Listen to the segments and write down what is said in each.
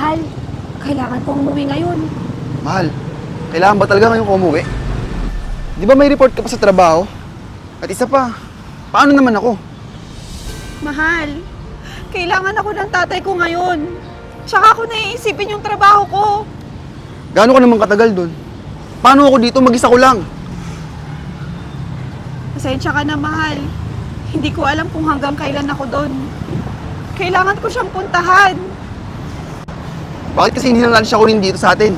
Mahal, kailangan kong umuwi ngayon. Mahal, kailangan ba talaga ngayon ko umuwi? Di ba may report ka pa sa trabaho? At isa pa, paano naman ako? Mahal, kailangan ako ng tatay ko ngayon. Tsaka ako naiisipin yung trabaho ko. Gaano ka naman katagal dun? Paano ako dito? Mag-isa ko lang. Pasensya ka na, mahal. Hindi ko alam kung hanggang kailan ako doon. Kailangan ko siyang puntahan. Bakit kasi hindi lang siya kunin dito sa atin?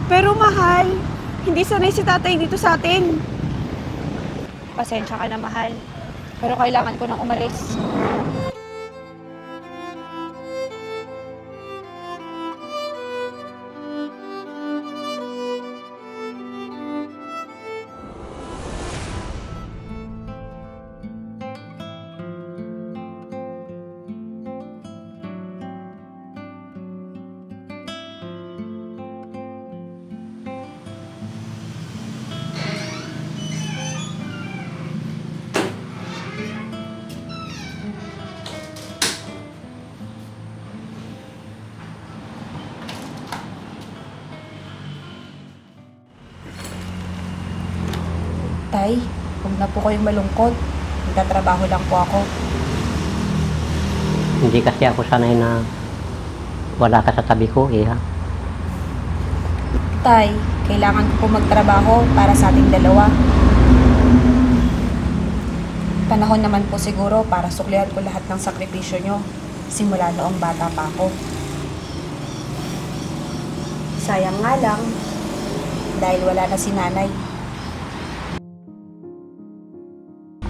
Pero mahal, hindi sanay si tatay dito sa atin. Pasensya ka na, mahal. Pero kailangan ko nang umalis. Tay, huwag na po kayong malungkot. Nagtatrabaho lang po ako. Hindi kasi ako sanay na wala ka sa tabi ko, ha? Tay, kailangan ko po magtrabaho para sa ating dalawa. Panahon naman po siguro para suklihan ko lahat ng sakripisyo nyo simula noong bata pa ako. Sayang nga lang, dahil wala na si nanay.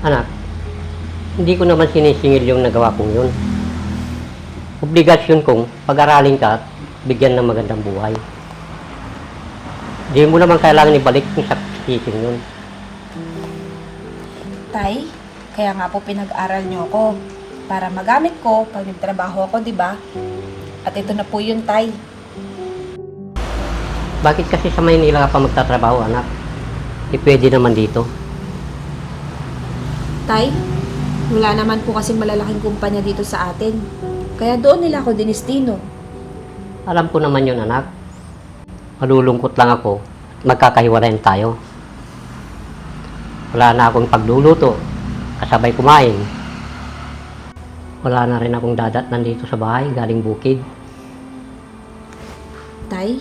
Anak, hindi ko naman sinisingil yung nagawa kong yun. Obligasyon kong pag-aralin ka at bigyan ng magandang buhay. Hindi mo naman kailangan ibalik yung sakripisyo yun. Tay, kaya nga po pinag-aral nyo ako para magamit ko pag nagtrabaho ako, di ba? At ito na po yun, Tay. Bakit kasi sa Maynila ka pa magtatrabaho, anak? Pwede naman dito. Tay, wala naman po kasing malalaking kumpanya dito sa atin. Kaya doon nila ako dinistino. Alam ko naman yun, anak. Malulungkot lang ako. Magkakahiwalayan tayo. Wala na akong pagluluto. Kasabay kumain. Wala na rin akong dadatnan dito sa bahay, galing bukid. Tay,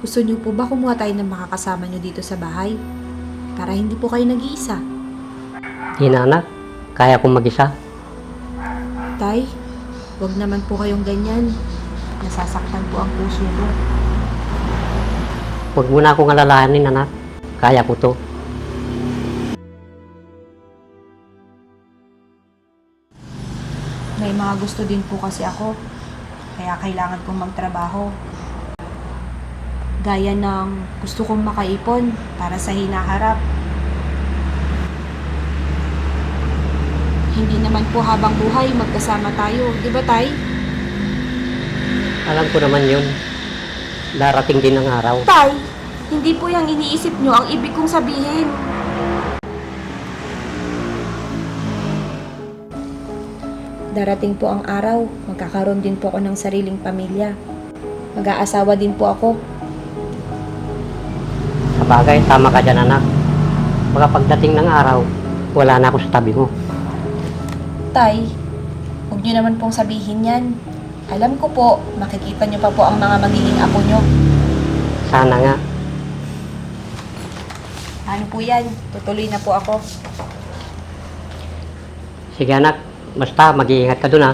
gusto niyo po ba kumuha tayo ng makakasama niyo dito sa bahay? Para hindi po kayo nag-iisa. Di na, anak. Kaya kong mag-isa. Tay, wag naman po kayong ganyan. Nasasaktan po ang puso ko. Huwag mo na akong alalahanin, anak. Kaya ko to. May mga gusto din po kasi ako. Kaya kailangan kong magtrabaho. Gaya ng gusto kong makaipon para sa hinaharap. Hindi naman po habang buhay magkasama tayo. Di ba, Tay? Alam ko naman yun. Darating din ang araw. Tay, hindi po yung iniisip nyo ang ibig kong sabihin. Darating po ang araw, magkakaroon din po ako ng sariling pamilya. Mag-aasawa din po ako. Sa bagay, tama ka dyan, anak. Baka pagdating ng araw, wala na ako sa tabi mo. Tay, huwag nyo naman pong sabihin yan. Alam ko po, makikita nyo pa po ang mga magiging apo nyo. Sana nga. Ano po yan? Tutuloy na po ako. Sige, anak. Basta, mag-iingat ka dun, ha.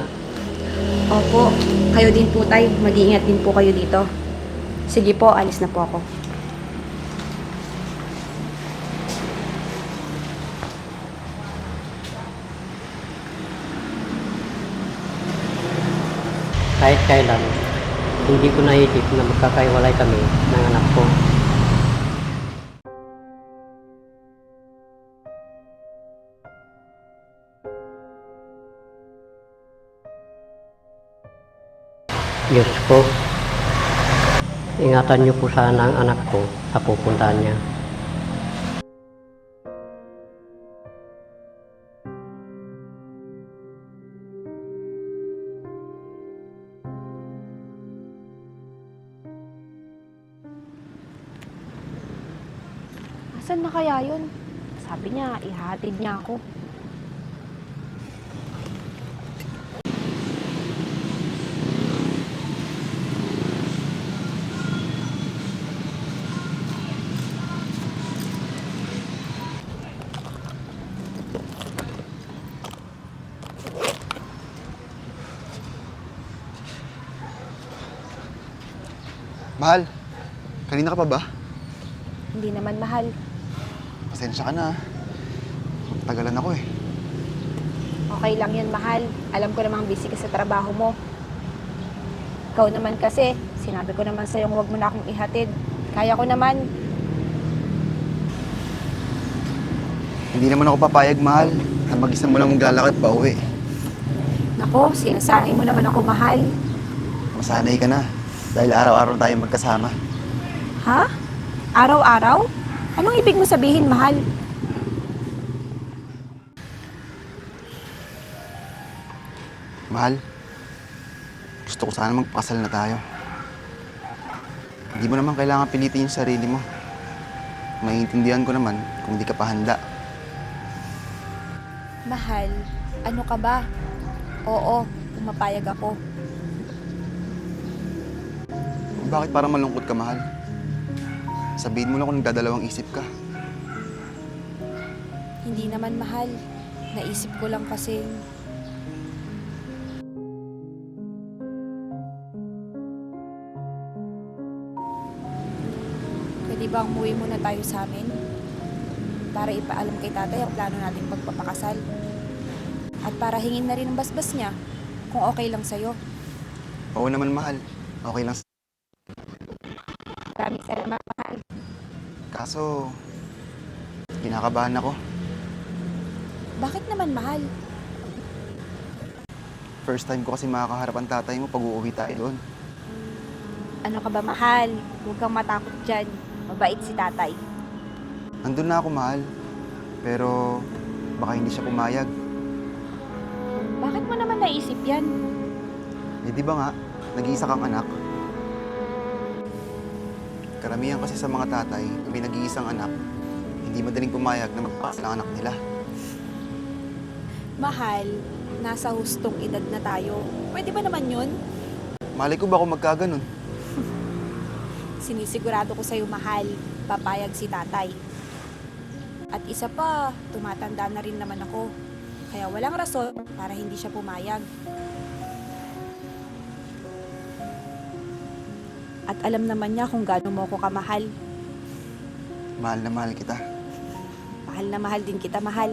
Opo, kayo din po, Tay. Mag-iingat din po kayo dito. Sige po, alis na po ako. Kahit kailan, hindi ko naisip na magkakaiwalay kami ng anak ko. Diyos ko, ingatan niyo po sana ang anak ko sa pupuntahan niya. Nasaan na kaya yun? Sabi niya, ihahatid niya ako. Mahal, kanina ka pa ba? Hindi naman mahal. Pasensya ka na. Tagalan ako eh. Okay lang yan, mahal. Alam ko namang busy ka sa trabaho mo. Ikaw naman kasi, sinabi ko naman sa'yo huwag mo na akong ihatid. Kaya ko naman. Hindi naman ako papayag, mahal, na mag-isa mo lang maglalakad pa uwi. Nako, sinasanay mo naman ako, mahal. Masanay ka na, dahil araw-araw tayo magkasama. Ha? Araw-araw? Anong ibig mo sabihin, mahal? Mahal, gusto ko sana magpakasal na tayo. Hindi mo naman kailangan pilitin yung sarili mo. Maiintindihan ko naman kung di ka pa handa. Mahal, ano ka ba? Oo, pumapayag ako. Bakit parang malungkot ka, mahal? Sabihin mo lang kung nagdadalawang isip ka. Hindi naman, mahal. Naisip ko lang kasi pwede bang umuwi muna tayo sa amin? Para ipaalam kay tatay ang plano natin pagpapakasal. At para hingin na rin ang basbas niya, kung okay lang sa'yo. Oo naman, mahal. Okay lang. Maraming salamat, mahal. Kaso, kinakabahan ako. Bakit naman, mahal? First time ko kasi makakaharap ang tatay mo pag uuwi tayo doon. Ano ka ba, mahal? Huwag kang matakot dyan. Mabait si tatay. Andun na ako, mahal. Pero, baka hindi siya pumayag. Bakit mo naman naisip yan? Eh, di ba nga, nag-iisa kang anak? Karamihan kasi sa mga tatay, na may nag-iisang anak, hindi madaling pumayag na magpakasal ang anak nila. Mahal, nasa hustong edad na tayo. Pwede ba naman yun? Malay ko ba kung magkaganon? Sinisigurado ko sa'yo, mahal, papayag si tatay. At isa pa, tumatanda na rin naman ako. Kaya walang rason para hindi siya pumayag. At alam naman niya kung gaano mo ako kamahal. Mahal na mahal kita. Mahal na mahal din kita, mahal.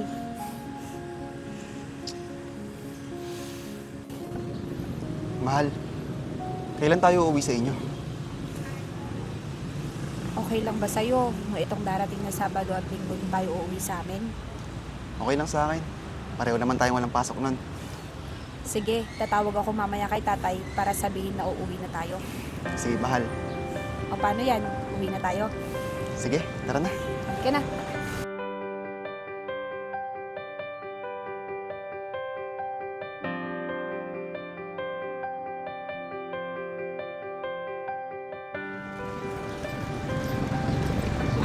Mahal, kailan tayo uuwi sa inyo? Okay lang ba sa'yo kung itong darating na Sabado at Linggo din tayo uuwi sa amin? Okay lang sa akin. Pareho naman tayong walang pasok nun. Sige, tatawag ako mamaya kay tatay para sabihin na uuwi na tayo. Sige, mahal. O paano yan? Uwi na tayo? Sige, tara na. Okay na.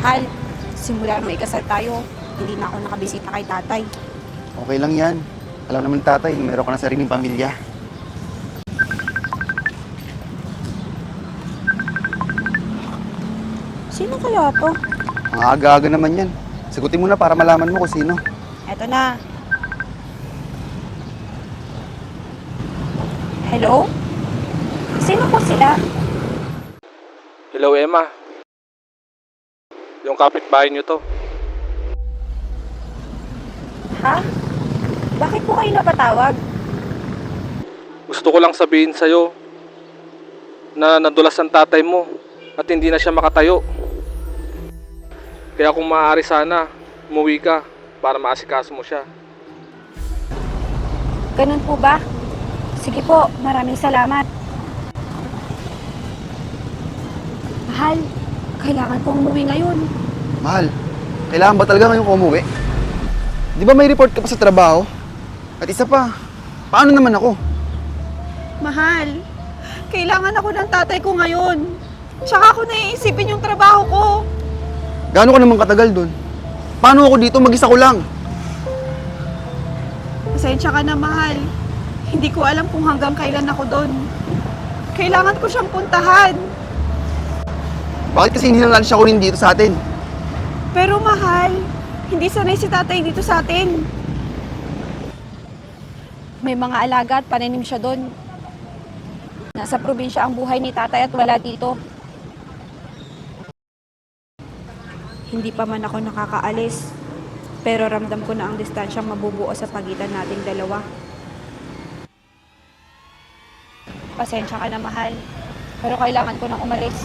Mahal, simula may kasal tayo, hindi na ako nakabisita kay tatay. Okay lang yan. Alam naman tatay, meron ka na sariling pamilya. Sino kaya to? Ang aga-aga naman yan. Sagutin mo na para malaman mo kung sino. Eto na. Hello? Sino po sila? Hello, Emma. Yung kapitbahay niyo to. Ha? Bakit po kayo napatawag? Gusto ko lang sabihin sa'yo na nadulas ang tatay mo at hindi na siya makatayo. Kaya kung maaari sana, umuwi ka para maasikaso mo siya. Ganun po ba? Sige po, maraming salamat. Mahal, kailangan pong umuwi ngayon. Mahal, kailangan ba talaga ngayong umuwi? Di ba may report ka pa sa trabaho? At isa pa, paano naman ako? Mahal, kailangan ako ng tatay ko ngayon. Tsaka ako naiisipin yung trabaho ko. Gaano ka naman katagal doon? Paano ako dito? Mag-isa ko lang. Pasensya ka na, mahal. Hindi ko alam kung hanggang kailan ako doon. Kailangan ko siyang puntahan. Bakit kasi hindi lang siya kunin dito sa atin? Pero mahal, hindi sanay si tatay dito sa atin. May mga alaga at pananim siya doon. Nasa probinsya ang buhay ni tatay at wala dito. Hindi pa man ako nakakaalis, pero ramdam ko na ang distansyang mabubuo sa pagitan nating dalawa. Pasensya ka na, mahal, pero kailangan ko nang umalis.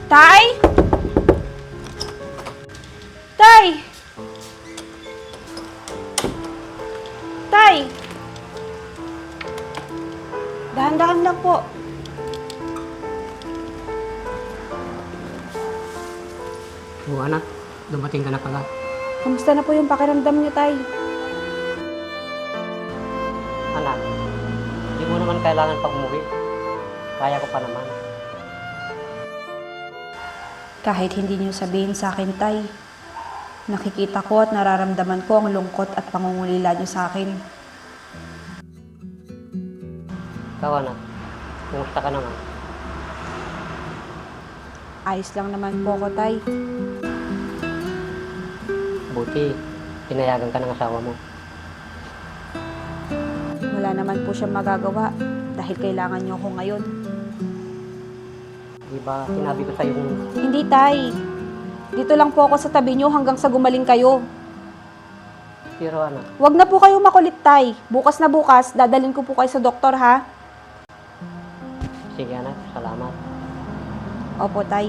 Tay! Tay! Tay! Dahan-dahan lang po. Oo anak, dumating ka na pala. Kamusta na po yung pakiramdam niyo, Tay? Anak, hindi mo naman kailangan pag umuwi. Kaya ko pa naman. Kahit hindi niyo sabihin sa akin, Tay, nakikita ko at nararamdaman ko ang lungkot at pangungulila niyo sa akin. Ikaw anak, kumusta ka naman? Ayos lang naman po ako, Tay. Buti, pinayagan ka ng asawa mo. Wala naman po siyang magagawa dahil kailangan niyo ako ngayon. Di ba sinabi ko sa'yo kung Hindi, Tay. Dito lang po ako sa tabi niyo hanggang sa gumaling kayo. pero anak, Huwag na po kayo makulit, Tay. Bukas na bukas, dadalhin ko po kayo sa doktor, ha? sige anak, salamat. Opo, Tay.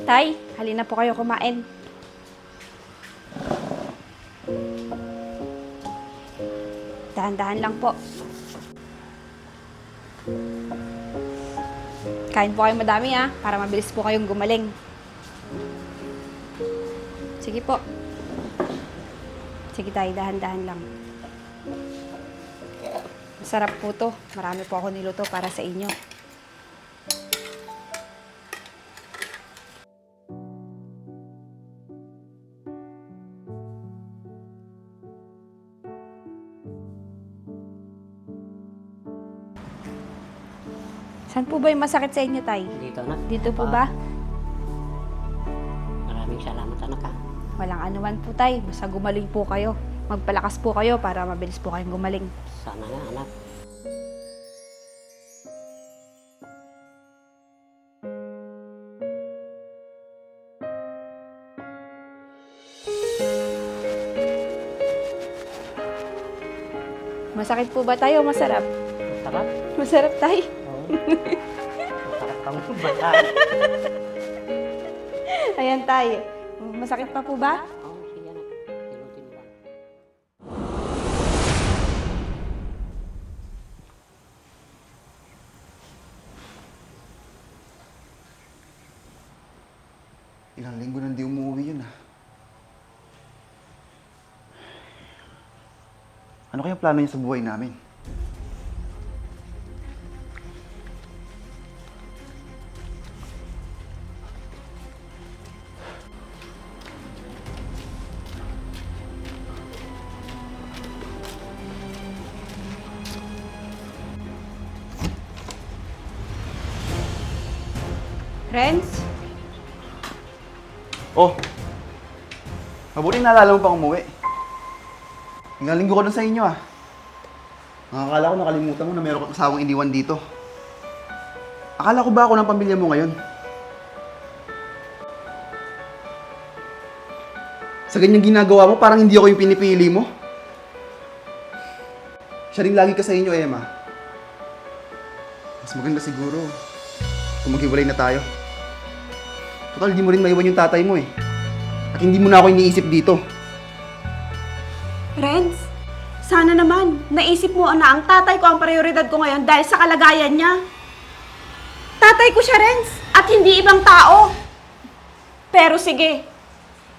Tay, halina po kayo kumain. Dahan-dahan lang po. Kain po kayo madami, ha, para mabilis po kayong gumaling. Sige po. Sige, Tay, dahan-dahan lang. Masarap po to. Marami po ako niluto para sa inyo. Saan po ba yung masakit sa inyo, Tay? Dito anak. Dito po ba? Maraming salamat anak ha. Walang anuman po, Tay. Basta gumaling po kayo. Magpalakas po kayo para mabilis po kayong gumaling. Sana nga anak. Masakit po ba tayo? Masarap? Sarap. Masarap, Tay. Oo. Masarap kang bata. Ayan, Tay. Masakit pa po ba? Oo, sige anak. Tinutin lang. Ilang linggo nang di umuwi yun, ah. Ano kayang plano niya sa buhay namin? Friends? Oh! Mabuti naalala mo pang umuwi. Ilang linggo ko doon sa inyo, ah. Akala ko nakalimutan mo na meron kang asawang iniwan dito. Akala ko ba ako ng pamilya mo ngayon? Sa ganyang ginagawa mo, parang hindi ako yung pinipili mo. Siya rin lagi ka sa inyo, Emma. Mas maganda siguro kung maghiwalay na tayo. Total, di mo rin maiwan yung tatay mo eh. At hindi mo na ako iniisip dito. Renz, sana naman, naisip mo na ang tatay ko ang prioridad ko ngayon dahil sa kalagayan niya. Tatay ko siya, Renz, at hindi ibang tao. Pero sige,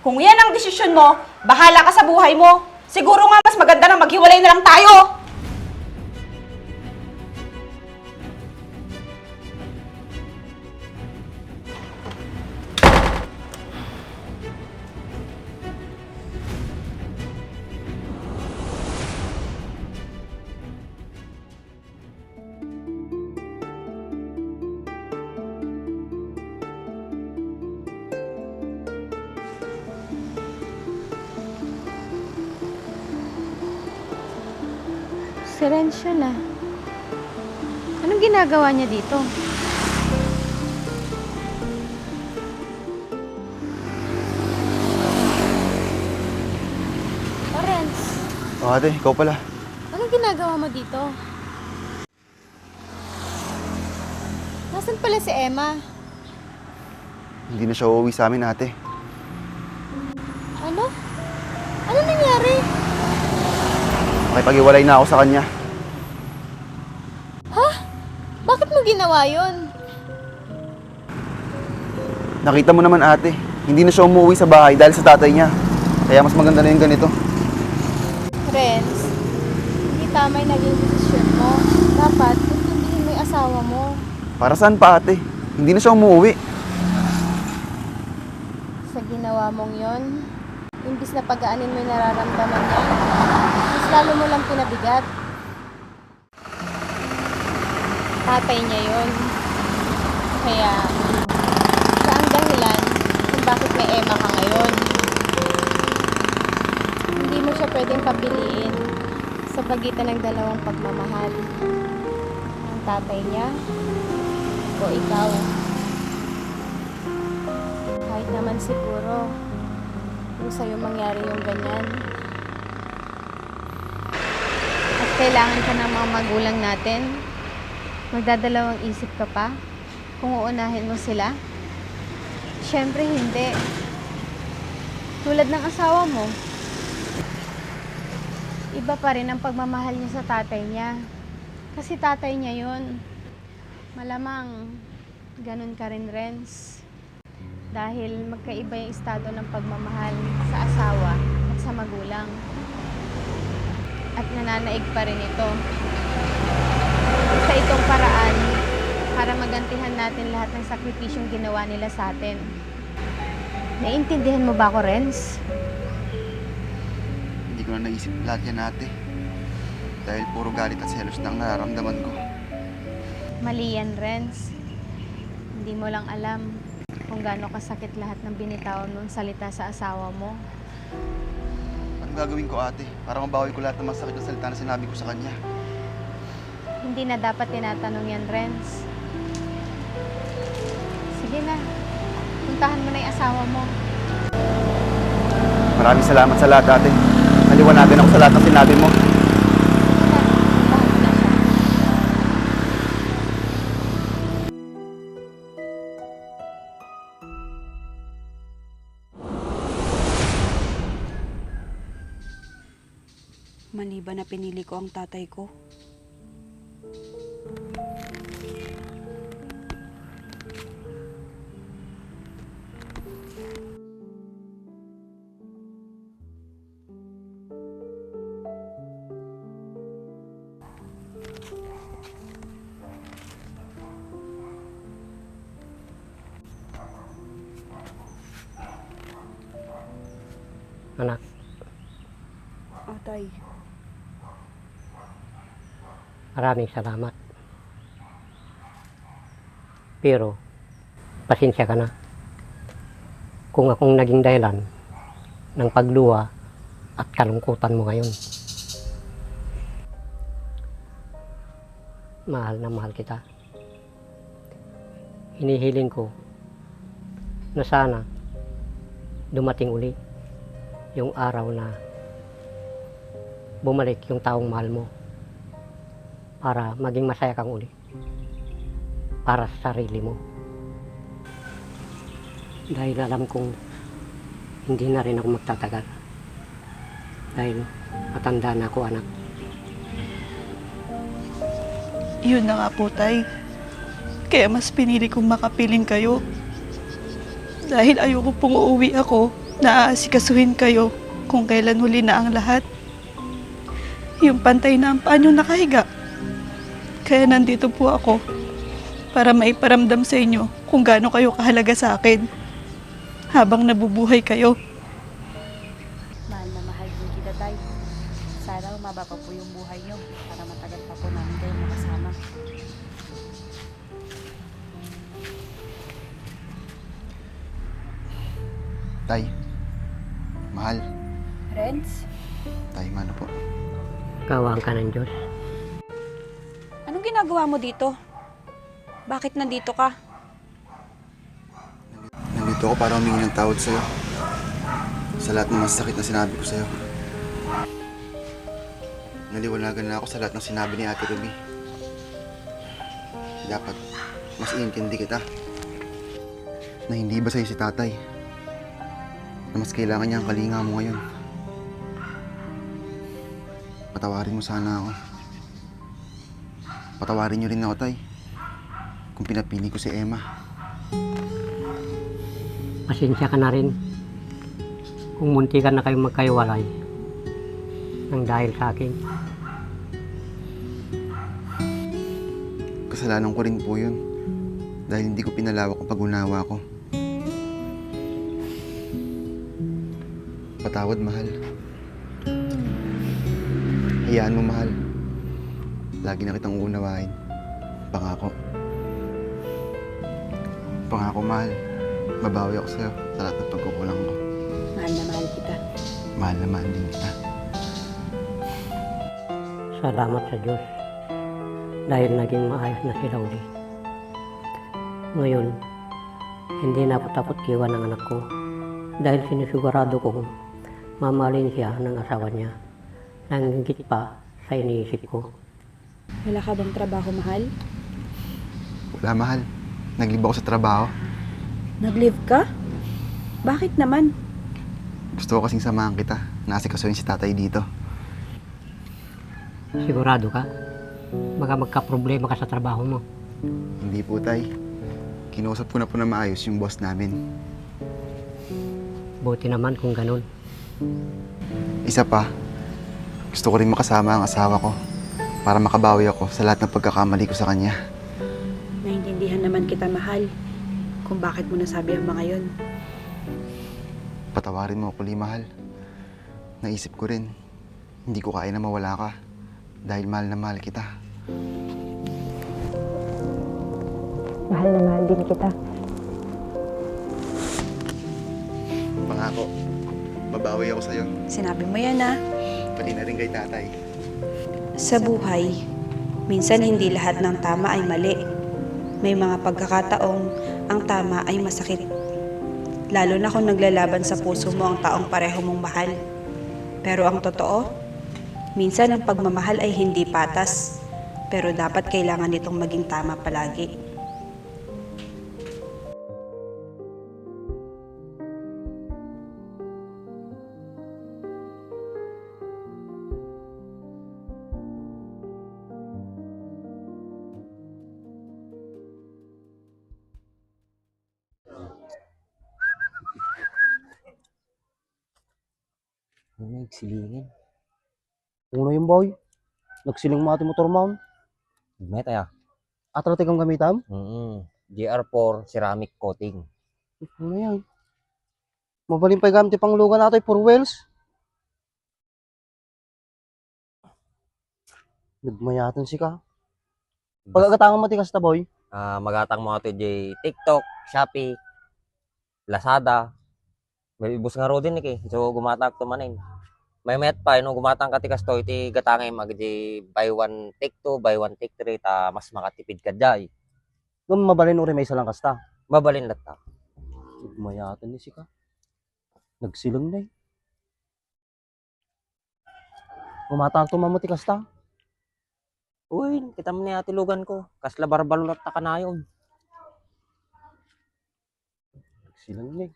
kung yan ang desisyon mo, bahala ka sa buhay mo. Siguro nga mas maganda na maghiwalay na lang tayo. Sirensyo na. Anong ginagawa niya dito? Lawrence, O ate, ikaw pala. anong ginagawa mo dito? Nasaan pala si Emma? Hindi na siya uuwi sa amin, ate. Ano? Ano nangyari? Makipag-iwalay na ako sa kanya. Bakit mo ginawa yun? Nakita mo naman, ate. Hindi na siya umuwi sa bahay dahil sa tatay niya. Kaya mas maganda na yung ganito. Renz, hindi tama yung naging desisyon mo. Dapat, intindihin mo yung asawa mo. Para saan pa, ate? Hindi na siya umuwi. Sa ginawa mong yon, imbis na pagaanin mo yung nararamdaman niya, mas lalo mo lang pinabigat. Tatay niya yon. Kaya, siya ang dahilan kung bakit may Emma ka ngayon. Hindi mo siya pwedeng papiliin sa pagitan ng dalawang pagmamahal. Ang tatay niya o ikaw. Kahit naman siguro kung sa'yo mangyari yung ganyan. At kailangan ka ng mga magulang natin. Magdadalawang isip ka pa kung uunahin mo sila. Siyempre hindi. Tulad ng asawa mo. Iba pa rin ang pagmamahal niya sa tatay niya. Kasi tatay niya yun. Malamang ganun ka rin, Renz. Dahil magkaiba yung estado ng pagmamahal sa asawa at sa magulang. At nananaig pa rin ito. Sa itong paraan, para magantihan natin lahat ng sakripisyong ginawa nila sa atin. Naiintindihan mo ba ako, Renz? Hindi ko na naisip lahat yan, ate. Dahil puro galit at selos na ang nararamdaman ko. Mali yan, Renz. Hindi mo lang alam kung gaano kasakit lahat ng binitawan mong salita sa asawa mo. Anong gagawin ko, ate? Para mabawi ko lahat ng masakit na salita na sinabi ko sa kanya. Hindi na dapat tinatanong yan, Renz. Sige na. Puntahan mo na yung asawa mo. Maraming salamat sa lahat, ate. Naliwanagan ako sa lahat ng sinabi mo. Sige na. Puntahan mo na siya. Mali ba na pinili ko ang tatay ko? Anak, Atay, maraming salamat. Pero, pasensya ka na. Kung akong naging dahilan ng pagluha at kalungkutan mo ngayon. mahal na mahal kita. Hinihiling ko na sana dumating uli yung araw na bumalik yung taong mahal mo para maging masaya kang uli para sa sarili mo. Dahil alam kong hindi na rin ako magtatagal. Dahil matanda na ako, anak. Yun na nga po, Tay. Kaya mas pinili kong makapiling kayo. Dahil ayoko pong uuwi ako na aasikasuhin kayo kung kailan huli na ang lahat. Yung pantay na ang paanyo nakahiga. Kaya nandito po ako para maiparamdam sa inyo kung gaano kayo kahalaga sa akin habang nabubuhay kayo. Mahal na mahal din kita, Tay. Sana umaba pa po yung buhay niyo para matagal pa po namin kayo makasama. Tay, mahal. Renz, Tay, mano po. Kawaan ka ng Diyos. anong ginagawa mo dito? Bakit nandito ka? Nandito ako para humingi ng tawad sa'yo. Sa lahat ng masakit na sinabi ko sa'yo. Naliwanagan na ako sa lahat ng sinabi ni Ate Ruby. Dapat mas iintindi kita. Na hindi ba sa'yo si tatay? Na mas kailangan niya ang kalinga mo ngayon. Patawarin mo sana ako. Patawarin niyo rin ako, Tay. Kung pinapili ko si Emma. Pasensya ka na rin kung munti ka na kayong magkaiwalay nang dahil sa akin. Kasalanan ko rin po yun. Dahil hindi ko pinalawak ang pag-unawa ko. Patawad, mahal. Hayaan mo, mahal. Lagi na kitang uunawain. Pangako. Pangako, mahal. Babawi ako sa'yo sa lahat ng pagkukulang ko. Mahal na mahal kita. Mahal na mahal din kita. Salamat sa Diyos dahil naging maayos na sila uli. Ngayon, hindi na ako takot kiwan ng anak ko dahil sinisigurado kong mamahalin siya ng asawa niya nang higit pa sa iniisip ko. Wala ka bang trabaho, mahal? Wala, mahal. Naglib ako sa trabaho. Nag-leave ka? Bakit naman? Gusto ko kasing samahan kita. Naasikasuhin si tatay dito. Sigurado ka? Baka magka-problema ka sa trabaho mo. Hindi po, tay. Kinausap ko na po na maayos yung boss namin. Buti naman kung ganun. Isa pa, gusto ko rin makasama ang asawa ko para makabawi ako sa lahat ng pagkakamali ko sa kanya. Naintindihan naman kita, mahal, kung bakit mo nasabi ang mga yon. Patawarin mo ako, Li, mahal. Naisip ko rin, hindi ko kaya na mawala ka dahil mahal na mahal kita. Mahal na mahal din kita. Pangako, babawi ako sa'yo. Sinabi mo yan, ah. Pati na rin kay tatay. Sa buhay, minsan hindi lahat ng tama ay mali. May mga pagkakataong ang tama ay masakit. Lalo na kung naglalaban sa puso mo ang taong pareho mong mahal. Pero ang totoo, minsan ang pagmamahal ay hindi patas. Pero dapat kailangan nitong maging tama palagi. Ano nagsilingin? Uno yung boy. Nagsiling mo ating motor mount. May tayo. Atratik ang gamitam. GR4 ceramic coating. Ano yan? Mabaling pa gamit pang lugan natin for wheels. Nagmayatan si ka. Pagkagatangan mo tikas ta boy. Magatang mo ito TikTok, Shopee, Lazada. May ibus nga ro din so gumatak to manin. May met pa, no, gumatang ka tikas to, iti gatangay mag di buy one take two, buy one take three, ta mas makatipid ka dyan. Gam mabalin uri may isa lang kasta. Babalin lahat ta. Mayatan ni sika. Nagsilang na eh. Gumatang tumamati kasta. Uy, kita mo ni ati lugan ko. Kasla barbalulat ta kanayon. Nagsilang na eh.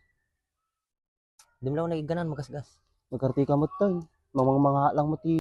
Di mo lang nagiganan, magasgas. Nagkarti ka mo tayo. Mamang mga lang mati